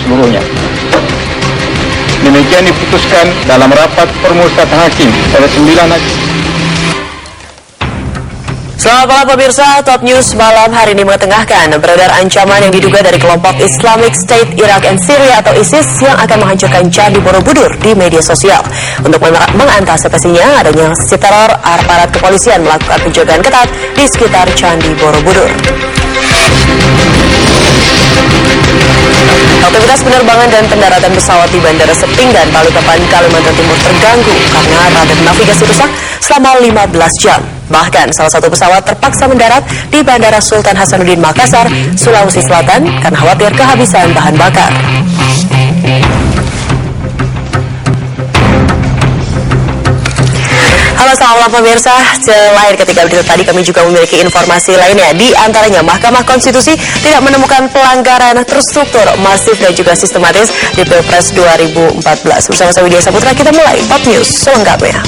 seluruhnya. Demikian diputuskan dalam rapat permusyawaratan hakim pada 9 hakim. Selamat malam pemirsa, Top News malam hari ini mengetengahkan beredar ancaman yang diduga dari kelompok Islamic State Iraq and Syria atau ISIS yang akan menghancurkan Candi Borobudur di media sosial. Untuk mengantisipasinya, adanya aksi teror, aparat kepolisian melakukan penjagaan ketat di sekitar Candi Borobudur. Aktivitas penerbangan dan pendaratan pesawat di Bandara Seping dan Balikpapan, Kalimantan Timur terganggu karena radar navigasi rusak selama 15 jam. Bahkan salah satu pesawat terpaksa mendarat di Bandara Sultan Hasanuddin Makassar, Sulawesi Selatan karena khawatir kehabisan bahan bakar. Halo, selamat malam pemirsa. Selain ketika berita tadi, kami juga memiliki informasi lainnya. Di antaranya, Mahkamah Konstitusi tidak menemukan pelanggaran terstruktur, masif, dan juga sistematis di Pilpres 2014. Bersama saya Widya Saputra, kita mulai Top News selengkapnya.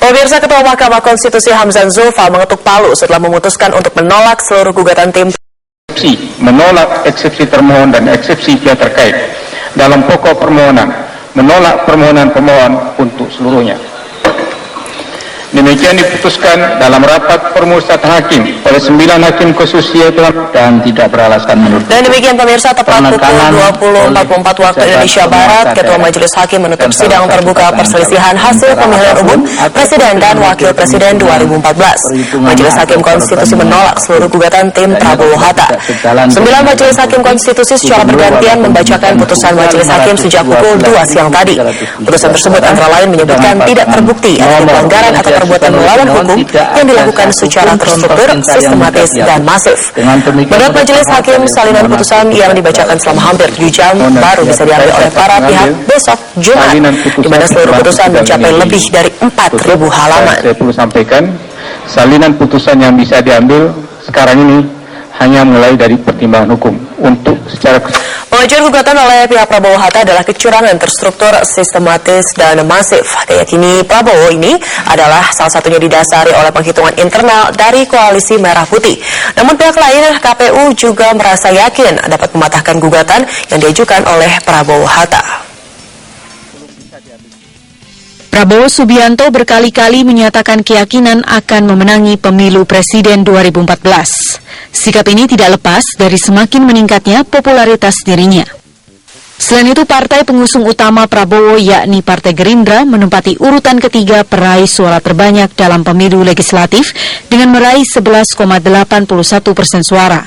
Pemirsa, Ketua Mahkamah Konstitusi Hamzan Zulfa mengetuk palu setelah memutuskan untuk menolak seluruh gugatan tim. Menolak eksepsi termohon dan eksepsi pihak terkait dalam pokok permohonan, menolak permohonan pemohon untuk seluruhnya. Demikian diputuskan dalam rapat permusyawaratan hakim oleh 9 hakim konstitusi dan tidak beralasan menurut. Dan demikian pemirsa, tepat pukul 20.44 waktu Indonesia Barat, Ketua Majelis Hakim menutup sidang terbuka perselisihan hasil pemilihan umum Presiden dan Wakil Presiden 2014. Majelis Hakim Konstitusi menolak seluruh gugatan tim Prabowo Hatta. 9 Majelis Hakim Konstitusi secara bergantian membacakan putusan Majelis Hakim sejak pukul 2 siang tadi. Putusan tersebut antara lain menyebutkan tidak terbukti ada pelanggaran atau perbuatan melawan hukum yang dilakukan secara terstruktur, sistematis, dan masif. Menurut Majelis Hakim, salinan putusan yang dibacakan selama hampir 7 jam baru bisa diambil oleh para pihak besok Jumat, di mana seluruh putusan mencapai lebih dari 4.000 halaman. Saya perlu sampaikan, salinan putusan yang bisa diambil sekarang ini hanya mulai dari pertimbangan hukum untuk secara. Pengajuan gugatan oleh pihak Prabowo Hatta adalah kecurangan terstruktur, sistematis, dan masif. Diyakini Prabowo ini adalah salah satunya didasari oleh penghitungan internal dari Koalisi Merah Putih. Namun pihak lain, KPU juga merasa yakin dapat mematahkan gugatan yang diajukan oleh Prabowo Hatta. Prabowo Subianto berkali-kali menyatakan keyakinan akan memenangi pemilu presiden 2014. Sikap ini tidak lepas dari semakin meningkatnya popularitas dirinya. Selain itu, partai pengusung utama Prabowo yakni Partai Gerindra menempati urutan ketiga peraih suara terbanyak dalam pemilu legislatif dengan meraih 11,81% suara.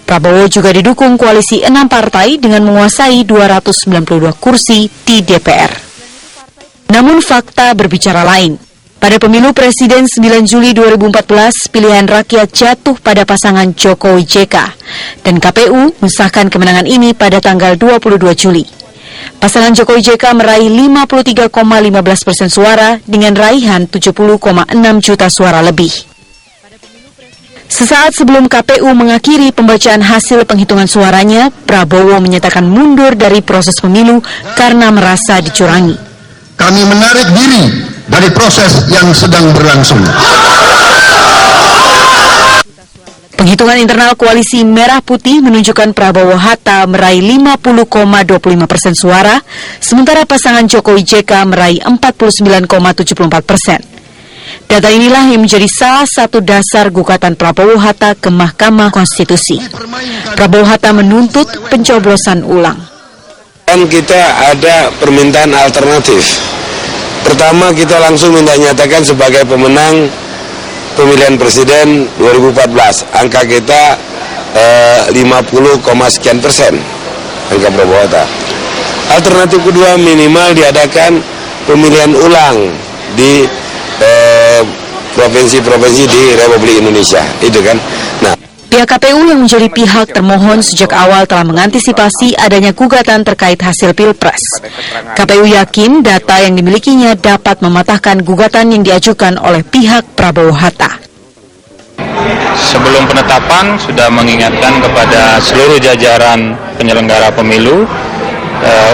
Prabowo juga didukung koalisi 6 partai dengan menguasai 292 kursi di DPR. Namun fakta berbicara lain. Pada pemilu Presiden 9 Juli 2014, pilihan rakyat jatuh pada pasangan Jokowi JK, dan KPU mensahkan kemenangan ini pada tanggal 22 Juli. Pasangan Jokowi JK meraih 53,15% suara dengan raihan 70,6 juta suara lebih. Sesaat sebelum KPU mengakhiri pembacaan hasil penghitungan suaranya, Prabowo menyatakan mundur dari proses pemilu karena merasa dicurangi. Kami menarik diri dari proses yang sedang berlangsung. Penghitungan internal Koalisi Merah Putih menunjukkan Prabowo Hatta meraih 50,25% suara, sementara pasangan Jokowi JK meraih 49,74%. Data inilah yang menjadi salah satu dasar gugatan Prabowo Hatta ke Mahkamah Konstitusi. Prabowo Hatta menuntut pencoblosan ulang. Kita ada permintaan alternatif. Pertama, kita langsung minta nyatakan sebagai pemenang pemilihan presiden 2014. Angka kita 50, sekian persen angka Prabowo Hatta. Alternatif kedua, minimal diadakan pemilihan ulang di provinsi-provinsi di Republik Indonesia, itu kan. Nah, Pihak KPU yang menjadi pihak termohon sejak awal telah mengantisipasi adanya gugatan terkait hasil Pilpres. KPU yakin data yang dimilikinya dapat mematahkan gugatan yang diajukan oleh pihak Prabowo Hatta. Sebelum penetapan sudah mengingatkan kepada seluruh jajaran penyelenggara pemilu,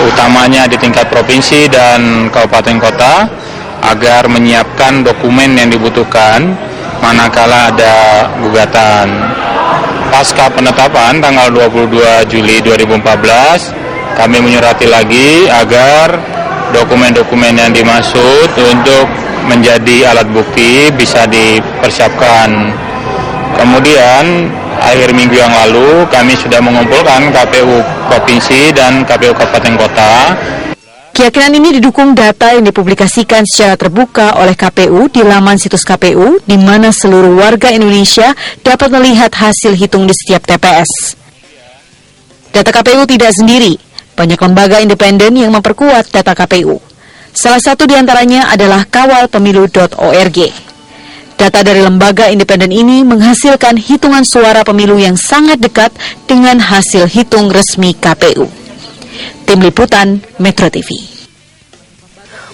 utamanya di tingkat provinsi dan kabupaten kota, agar menyiapkan dokumen yang dibutuhkan manakala ada gugatan. Pasca penetapan tanggal 22 Juli 2014, kami menyurati lagi agar dokumen-dokumen yang dimaksud untuk menjadi alat bukti bisa dipersiapkan. Kemudian, akhir minggu yang lalu kami sudah mengumpulkan KPU Provinsi dan KPU Kabupaten Kota. Keyakinan ini didukung data yang dipublikasikan secara terbuka oleh KPU di laman situs KPU, di mana seluruh warga Indonesia dapat melihat hasil hitung di setiap TPS. Data KPU tidak sendiri, banyak lembaga independen yang memperkuat data KPU. Salah satu di antaranya adalah kawalpemilu.org. Data dari lembaga independen ini menghasilkan hitungan suara pemilu yang sangat dekat dengan hasil hitung resmi KPU. Tim Liputan Metro TV.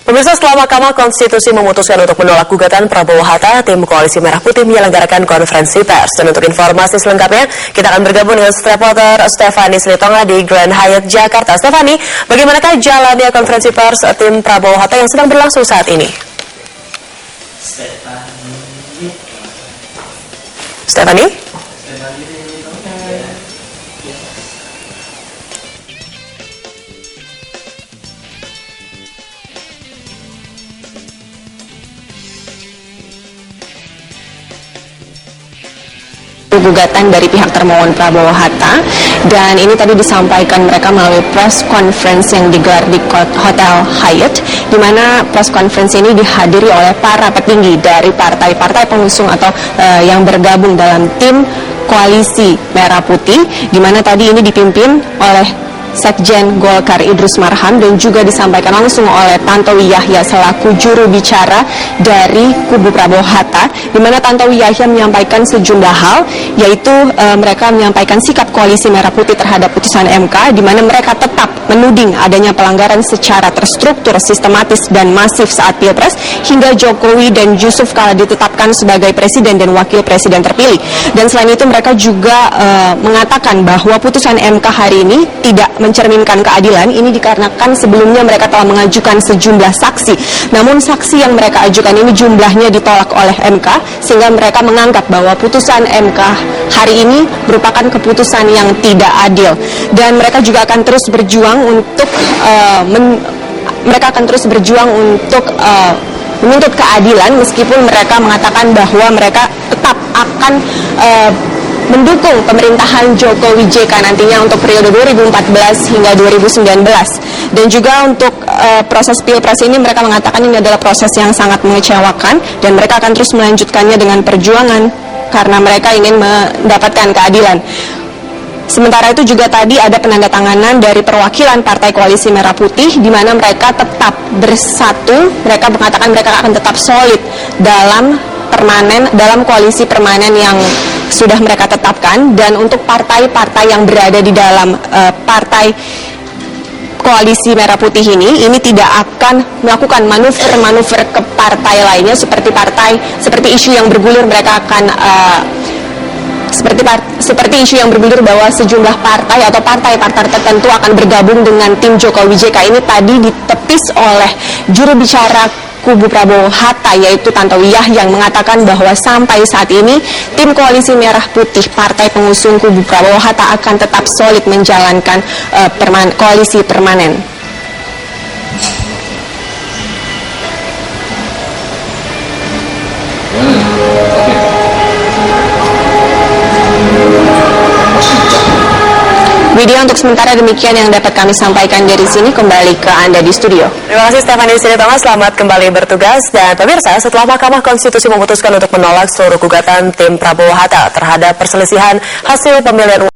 Pemirsa, setelah Mahkamah Konstitusi memutuskan untuk menolak gugatan Prabowo Hatta, tim Koalisi Merah Putih menyelenggarakan konferensi pers. Dan untuk informasi selengkapnya, kita akan bergabung dengan reporter Stefani Silitonga di Grand Hyatt Jakarta. Stefani, bagaimanakah jalannya konferensi pers tim Prabowo Hatta yang sedang berlangsung saat ini? Stefani? Gugatan dari pihak termohon Prabowo Hatta, dan ini tadi disampaikan mereka melalui press conference yang digelar di Hotel Hyatt, di mana press conference ini dihadiri oleh para petinggi dari partai-partai pengusung atau yang bergabung dalam tim Koalisi Merah Putih, di mana tadi ini dipimpin oleh Sekjen Golkar Idrus Marham dan juga disampaikan langsung oleh Tantowi Yahya selaku juru bicara dari kubu Prabowo Hatta, di mana Tantowi Yahya menyampaikan sejumlah hal, yaitu mereka menyampaikan sikap Koalisi Merah Putih terhadap putusan MK, di mana mereka tetap menuding adanya pelanggaran secara terstruktur, sistematis dan masif saat Pilpres, hingga Jokowi dan Yusuf Kala ditetapkan sebagai presiden dan wakil presiden terpilih. Dan selain itu mereka juga mengatakan bahwa putusan MK hari ini tidak mencerminkan keadilan. Ini dikarenakan sebelumnya mereka telah mengajukan sejumlah saksi, namun saksi yang mereka ajukan ini jumlahnya ditolak oleh MK, sehingga mereka menganggap bahwa putusan MK hari ini merupakan keputusan yang tidak adil. Dan mereka juga akan terus berjuang untuk menuntut keadilan, meskipun mereka mengatakan bahwa mereka tetap akan mendukung pemerintahan Jokowi JK nantinya untuk periode 2014 hingga 2019. Dan juga untuk proses Pilpres ini mereka mengatakan ini adalah proses yang sangat mengecewakan, dan mereka akan terus melanjutkannya dengan perjuangan karena mereka ingin mendapatkan keadilan. Sementara itu juga tadi ada penandatanganan dari perwakilan Partai Koalisi Merah Putih, di mana mereka tetap bersatu. Mereka mengatakan mereka akan tetap solid dalam koalisi permanen yang sudah mereka tetapkan. Dan untuk partai-partai yang berada di dalam partai Koalisi Merah Putih ini tidak akan melakukan manuver-manuver ke partai lainnya seperti isu yang bergulir. Mereka akan seperti isu yang bergulir bahwa sejumlah partai atau partai-partai tertentu akan bergabung dengan tim Jokowi JK ini tadi ditepis oleh juru bicara kubu Prabowo Hatta, yaitu Tantowi Yahya, yang mengatakan bahwa sampai saat ini tim Koalisi Merah Putih, partai pengusung kubu Prabowo Hatta, akan tetap solid menjalankan koalisi permanen. Widya, untuk sementara demikian yang dapat kami sampaikan dari sini. Kembali ke Anda di studio. Terima kasih Stefani Silitonga, selamat kembali bertugas. Dan pemirsa, setelah Mahkamah Konstitusi memutuskan untuk menolak seluruh gugatan tim Prabowo Hatta terhadap perselisihan hasil pemilihan